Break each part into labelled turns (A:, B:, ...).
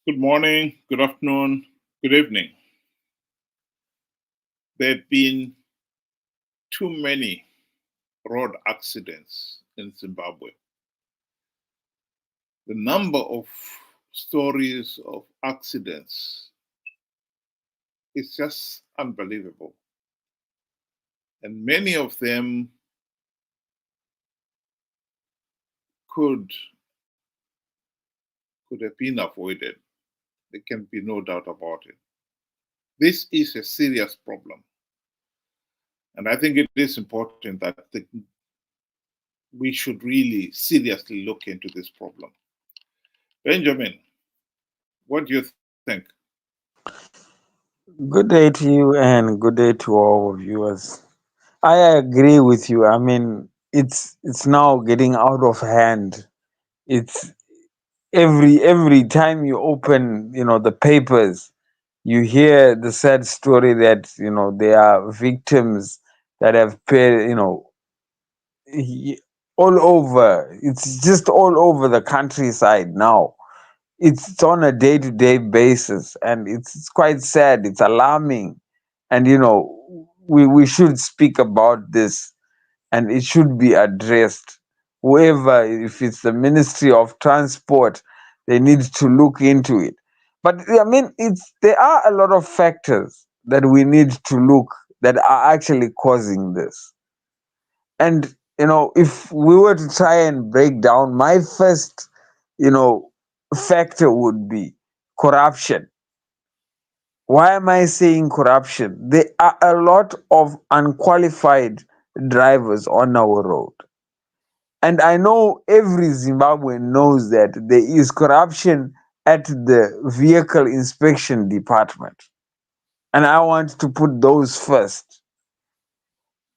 A: Good morning, good afternoon, good evening. There have been too many road accidents in Zimbabwe. The number of stories of accidents is just unbelievable. And many of them could, could have been avoided. There can be no doubt about it. This is a serious problem. And I think it is important that we should really seriously look into this problem. Benjamin, what do you think?
B: Good day to you and good day to all our viewers. I agree with you. I mean, it's now getting out of hand. It's every time you open, the papers, you hear the sad story that, there are victims that have paid, he- all over. It's just all over the countryside now. It's on a day-to-day basis, and it's quite sad. It's alarming, and we should speak about this, and it should be addressed. Whoever, if it's the Ministry of Transport, they need to look into it. But I mean, there are a lot of factors that we need to look that are actually causing this. And if we were to try and break down, my first you know factor would be corruption. Why am I saying corruption? There are a lot of unqualified drivers on our road. And I know every Zimbabwean knows that there is corruption at the vehicle inspection department. And I want to put those first.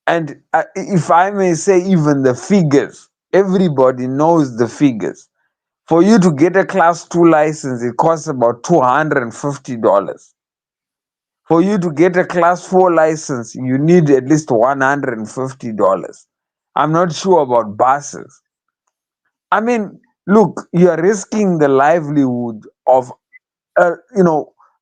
B: And if I may say, even the figures, everybody knows the figures. For you to get a class 2 license, it costs about $250. For you to get a class 4 license, you need at least $150. I'm not sure about buses. I mean, look, you are risking the livelihood of,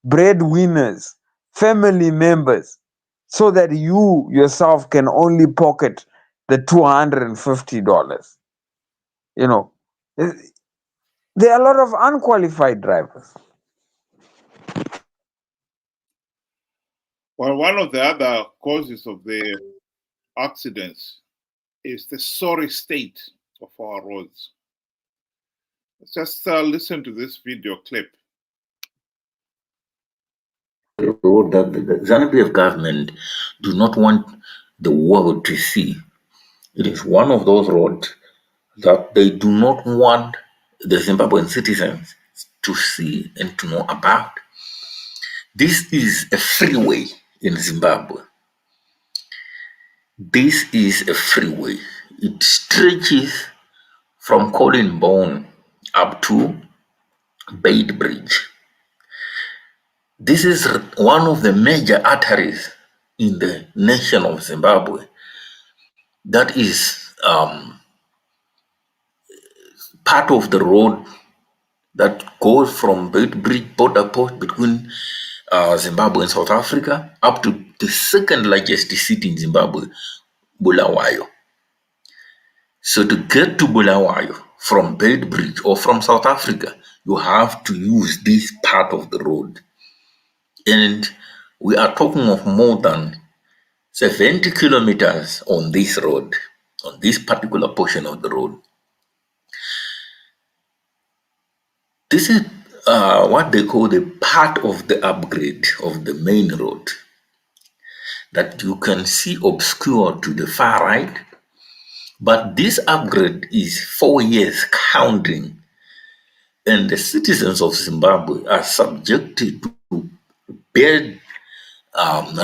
B: breadwinners, family members, so that you yourself can only pocket the $250. You know, Eh, there are a lot of unqualified drivers.
A: Well, one of the other causes of the accidents is the sorry state of our roads. Let's just listen to this video clip.
C: Road that the Zambian government do not want the world to see. It is one of those roads that they do not want the Zimbabwean citizens to see and to know about. This is a freeway in Zimbabwe. This is a freeway. It stretches from Colin Bone up to Bait Bridge. This is one of the major arteries in the nation of Zimbabwe. That is part of the road that goes from Bait Bridge border post between Zimbabwe and South Africa up to the second largest city in Zimbabwe, Bulawayo. So to get to Bulawayo from Bait Bridge or from South Africa, you have to use this part of the road. And we are talking of more than 70 kilometers on this road, on this particular portion of the road. This is what they call the part of the upgrade of the main road that you can see obscure to the far right. But this upgrade is 4 years counting, and the citizens of Zimbabwe are subjected to bad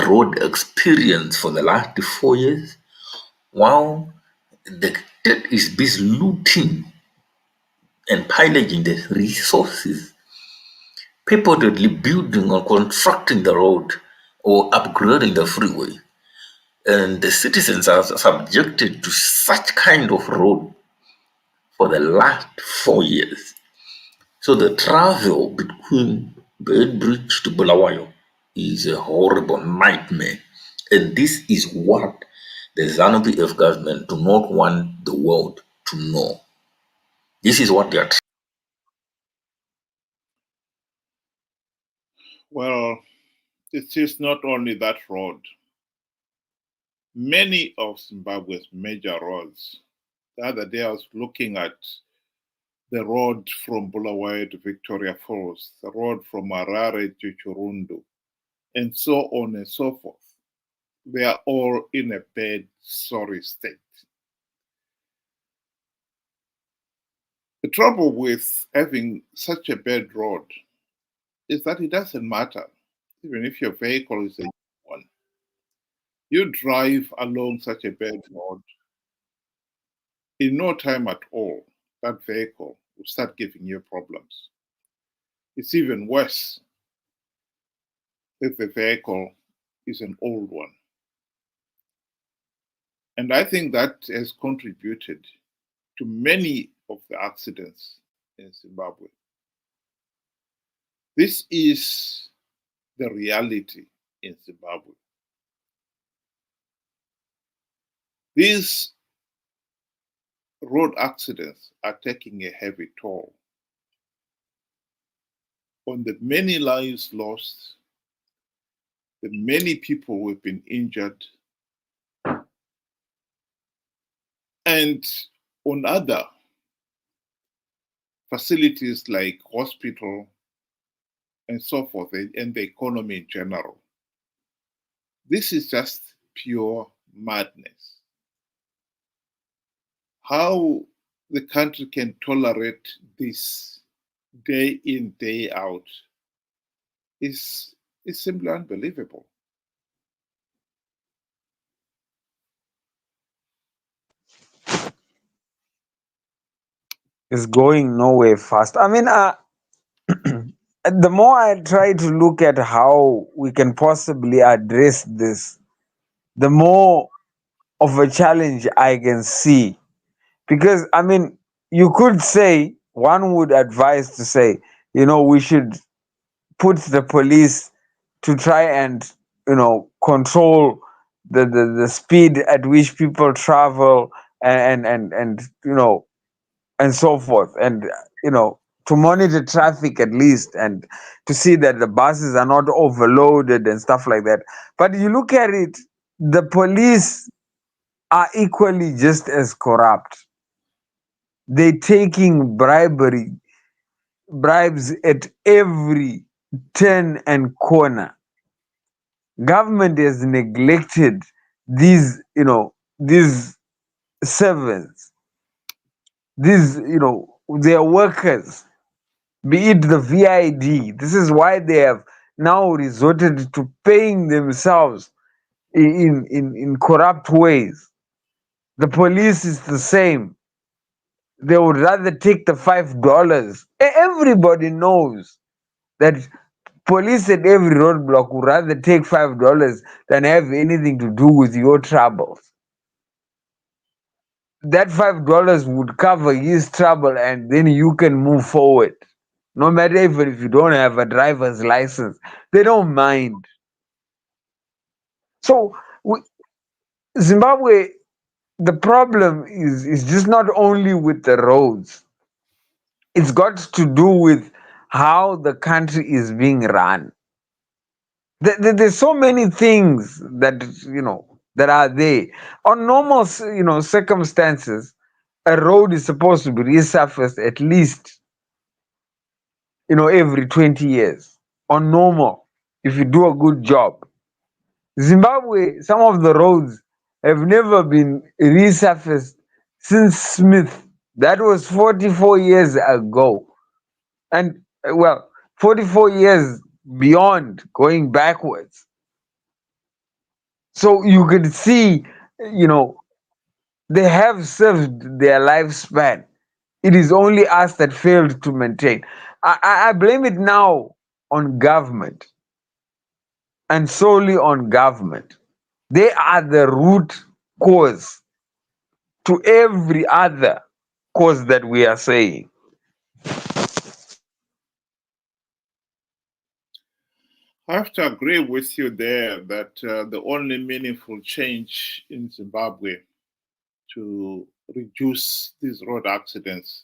C: road experience for the last 4 years, while the state is busy looting and pillaging the resources, purportedly building or constructing the road or upgrading the freeway. And the citizens are subjected to such kind of road for the last 4 years. So the travel between Bedbridge to Bulawayo is a horrible nightmare. And this is what the ZANU-PF government do not want the world to know. This is what they are.
A: Well, it is not only that road. Many of Zimbabwe's major roads. The other day I was looking at the road from Bulawayo to Victoria Falls, the road from Harare to Churundu, and so on and so forth. They are all in a bad, sorry state. The trouble with having such a bad road is that it doesn't matter, even if your vehicle is a new one. You drive along such a bad road, in no time at all, that vehicle will start giving you problems. It's even worse if the vehicle is an old one. And I think that has contributed to many of the accidents in Zimbabwe. This is the reality in Zimbabwe. These road accidents are taking a heavy toll on the many lives lost, the many people who have been injured, and on other facilities like hospital and so forth, and the economy in general. This is just pure madness. How the country can tolerate this day in, day out is simply unbelievable.
B: It's going nowhere fast. I mean, the more I try to look at how we can possibly address this, the more of a challenge I can see. Because, I mean, you could say, one would advise to say, we should put the police to try and, control the speed at which people travel and and so forth. And, to monitor traffic at least, and to see that the buses are not overloaded and stuff like that. But you look at it, the police are equally just as corrupt. They taking bribes at every turn and corner. Government has neglected these servants, their workers, be it the VID. This is why they have now resorted to paying themselves in corrupt ways. The police is the same. They would rather take the $5. Everybody knows that police at every roadblock would rather take $5 than have anything to do with your troubles. That $5 would cover his trouble, and then you can move forward. No matter even if you don't have a driver's license, they don't mind. So Zimbabwe, the problem is just not only with the roads. It's got to do with how the country is being run. There's so many things that are there. On normal circumstances, a road is supposed to be resurfaced at least every 20 years. On normal, if you do a good job. Zimbabwe, some of the roads have never been resurfaced since Smith. That was 44 years ago. And, well, 44 years beyond, going backwards. So you could see, they have served their lifespan. It is only us that failed to maintain. I blame it now on government, and solely on government. They are the root cause to every other cause that we are saying.
A: I have to agree with you there that the only meaningful change in Zimbabwe to reduce these road accidents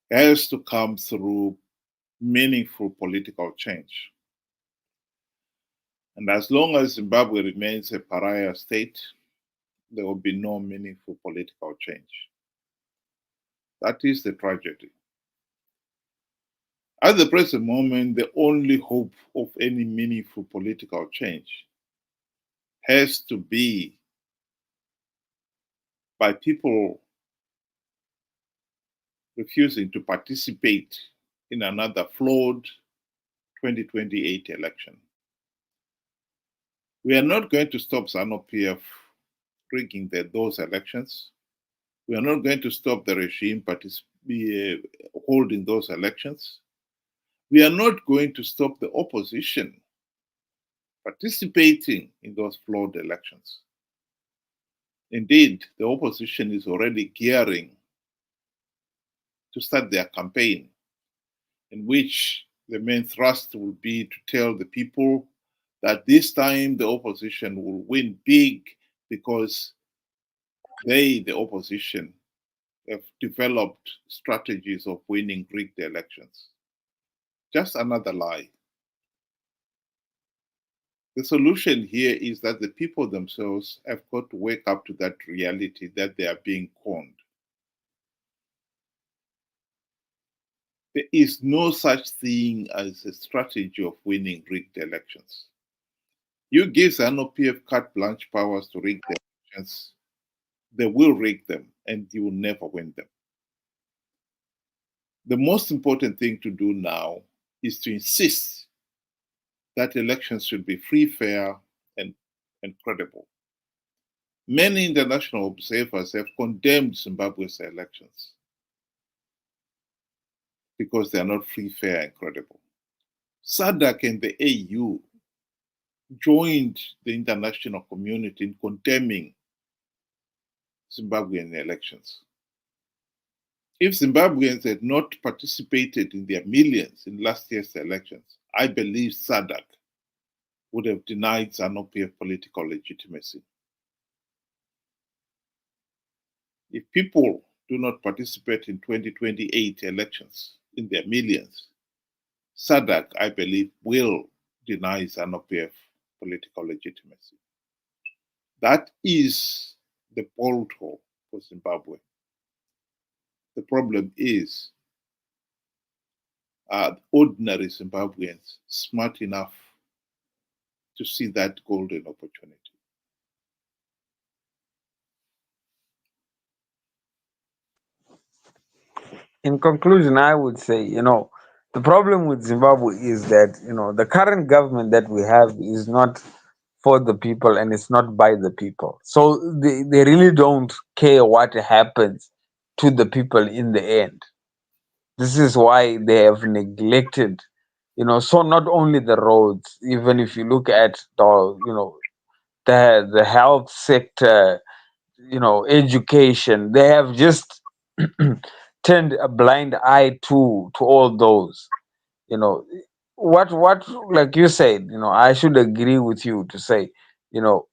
A: has to come through meaningful political change. And as long as Zimbabwe remains a pariah state, there will be no meaningful political change. That is the tragedy. At the present moment, the only hope of any meaningful political change has to be by people refusing to participate in another flawed 2028 election. We are not going to stop ZANU-PF rigging those elections. We are not going to stop the regime holding those elections. We are not going to stop the opposition participating in those flawed elections. Indeed, the opposition is already gearing to start their campaign, in which the main thrust will be to tell the people that this time the opposition will win big because they, the opposition, have developed strategies of winning rigged elections. Just another lie. The solution here is that the people themselves have got to wake up to that reality that they are being conned. There is no such thing as a strategy of winning rigged elections. You give ZANU-PF carte blanche powers to rig the elections, they will rig them and you will never win them. The most important thing to do now is to insist that elections should be free, fair, and credible. Many international observers have condemned Zimbabwe's elections because they are not free, fair, and credible. SADC and the AU joined the international community in condemning Zimbabwean elections. If Zimbabweans had not participated in their millions in last year's elections, I believe SADC would have denied ZANU-PF political legitimacy. If people do not participate in 2028 elections in their millions, SADC, I believe, will deny ZANU-PF political legitimacy. That is the bolt hole for Zimbabwe. The problem is ordinary Zimbabweans smart enough to see that golden opportunity.
B: In conclusion, I would say, the problem with Zimbabwe is that, the current government that we have is not for the people and it's not by the people. So they really don't care what happens to the people in the end. This is why they have neglected, so not only the roads, even if you look at the health sector, education, they have just turned a blind eye to all those. You know, what like you said, I should agree with you to say, you know,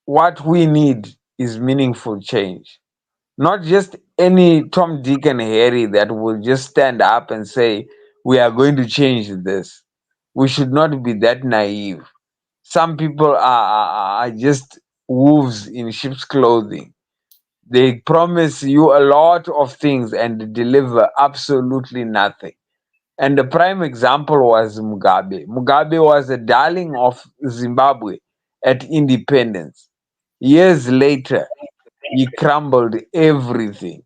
B: what we need is meaningful change, not just any Tom, Dick, and Harry that will just stand up and say, we are going to change this. We should not be that naive. Some people are just wolves in sheep's clothing. They promise you a lot of things and deliver absolutely nothing. And the prime example was Mugabe. Mugabe was a darling of Zimbabwe at independence. Years later, he crumbled everything.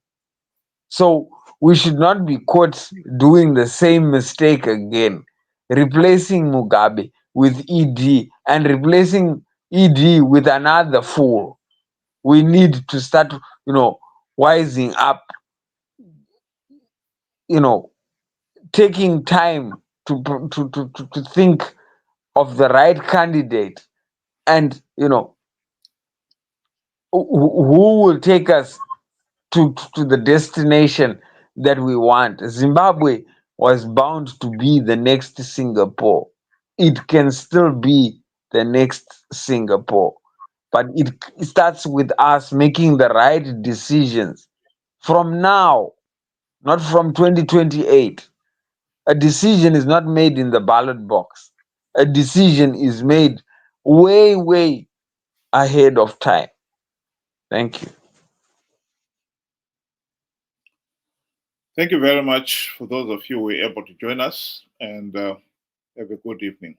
B: So we should not be caught doing the same mistake again, replacing Mugabe with ED and replacing ED with another fool. We need to start, wising up, you know, taking time to think of the right candidate and, who will take us to the destination that we want. Zimbabwe was bound to be the next Singapore. it can still be the next Singapore. But it starts with us making the right decisions from now, not from 2028. A decision is not made in the ballot box. A decision is made way, way ahead of time. Thank you.
A: Thank you very much for those of you who were able to join us, and have a good evening.